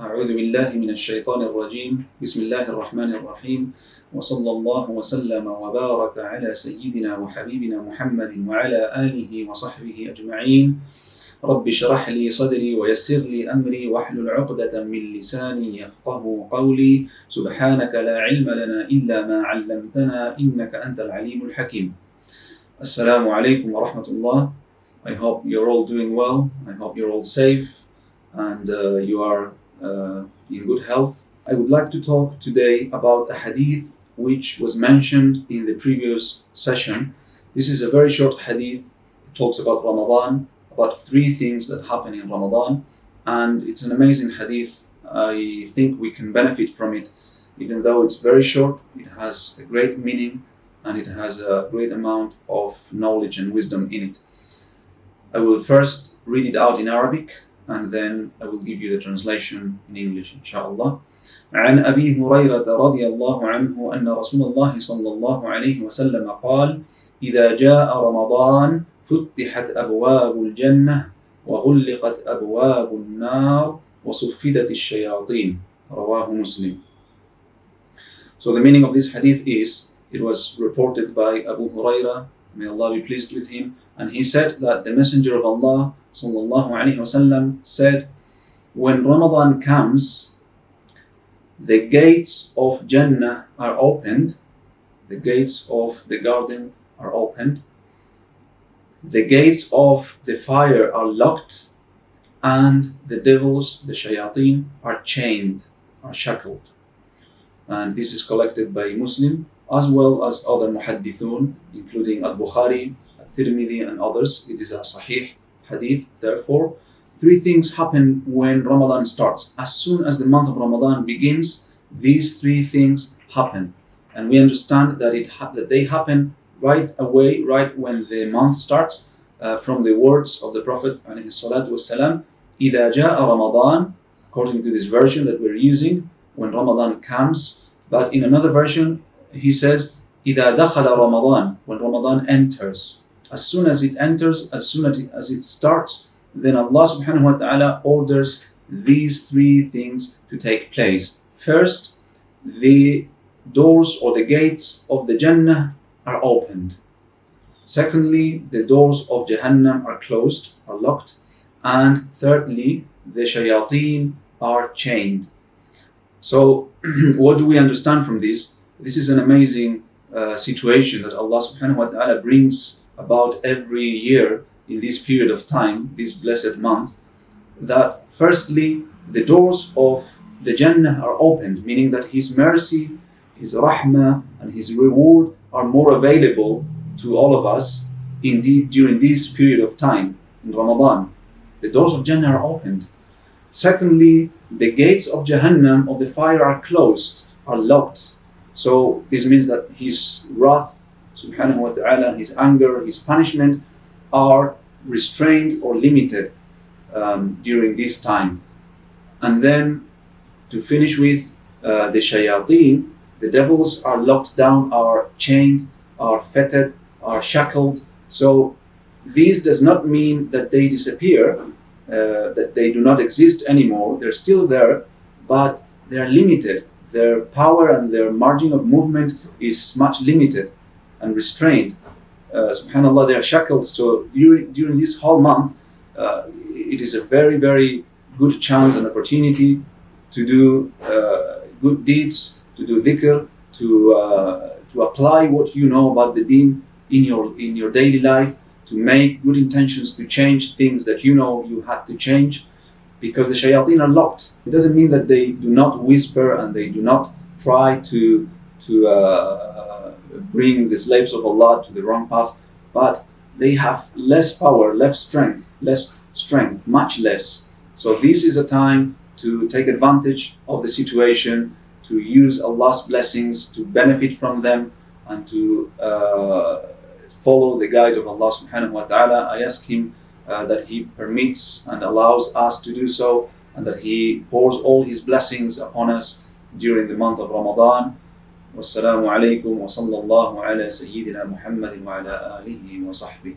أعوذ بالله من الشيطان الرجيم بسم الله الرحمن الرحيم وصلى الله وسلم وبارك على سيدنا وحبيبنا محمد وعلى آله وصحبه أجمعين رب اشرح لي صدري ويسر لي أمري واحلل عقدة من لساني يفقه قولي سبحانك لا علم لنا إلا ما علمتنا إنك أنت العليم الحكيم. Assalamu alaikum wa rahmatullah. I hope you're all doing well. I hope you're all safe and you are in good health. I would like to talk today about a hadith which was mentioned in the previous session. This is a very short hadith. It talks about Ramadan, about 3 things that happen in Ramadan, and it's an amazing hadith. I think we can benefit from it. Even though it's very short, it has a great meaning and it has a great amount of knowledge and wisdom in it. I will first read it out in Arabic and then I will give you the translation in English, inshallah. عن أبي هريرة رضي الله عنه أن رسول الله صلى الله عليه وسلم قال: إذا جاء رمضان فتحت أبواب الجنة وغلقت أبواب النار وصفدت الشياطين. رواه مسلم. So the meaning of this hadith is, it was reported by Abu Huraira, may Allah be pleased with him, and he said that the Messenger of Allah sallallahu alaihi wasallam said, when Ramadan comes, the gates of Jannah are opened, the gates of the garden are opened, the gates of the fire are locked, and the devils, the shayateen, are chained, are shackled. And this is collected by Muslim as well as other muhaddithun, including Al-Bukhari, Al-Tirmidhi and others. It is a sahih hadith. Therefore, 3 things happen when Ramadan starts. As soon as the month of Ramadan begins, these 3 things happen. And we understand that they happen right away, right when the month starts, from the words of the Prophet ﷺ, إِذَا جَاءَ رَمَضَانَ, according to this version that we're using, when Ramadan comes. But in another version, he says, إِذَا دَخَلَ رَمَضَانَ, when Ramadan enters. As soon as it enters, as soon as it starts, then Allah subhanahu wa ta'ala orders these 3 things to take place. First, the doors or the gates of the Jannah are opened. Secondly, the doors of Jahannam are closed, are locked. And thirdly, the shayateen are chained. So, what do we understand from this? This is an amazing situation that Allah subhanahu wa ta'ala brings about every year in this period of time, this blessed month, that firstly, the doors of the Jannah are opened, meaning that His mercy, His rahmah, and His reward are more available to all of us, indeed, during this period of time, in Ramadan. The doors of Jannah are opened. Secondly, the gates of Jahannam, of the fire, are closed, are locked. So this means that His wrath, subhanahu wa ta'ala, His anger, His punishment are restrained or limited during this time. And then to finish with, the shayateen, the devils, are locked down, are chained, are fettered, are shackled. So this does not mean that they disappear, that they do not exist anymore. They're still there, but they are limited. Their power and their margin of movement is much limited and restrained. Subhanallah, they are shackled. So during this whole month, it is a very, very good chance and opportunity to do good deeds, to do dhikr, to apply what you know about the deen in your daily life, to make good intentions to change things that you know you had to change, because the shayateen are locked. It doesn't mean that they do not whisper and they do not try to bring the slaves of Allah to the wrong path, but they have less power, less strength, much less. So this is a time to take advantage of the situation, to use Allah's blessings, to benefit from them, and to follow the guide of Allah subhanahu wa ta'ala. I ask Him that He permits and allows us to do so, and that He pours all His blessings upon us during the month of Ramadan. Wassalamu alaikum wa sallallahu ala Sayyidina Muhammadin wa ala alihi wa sahbihi.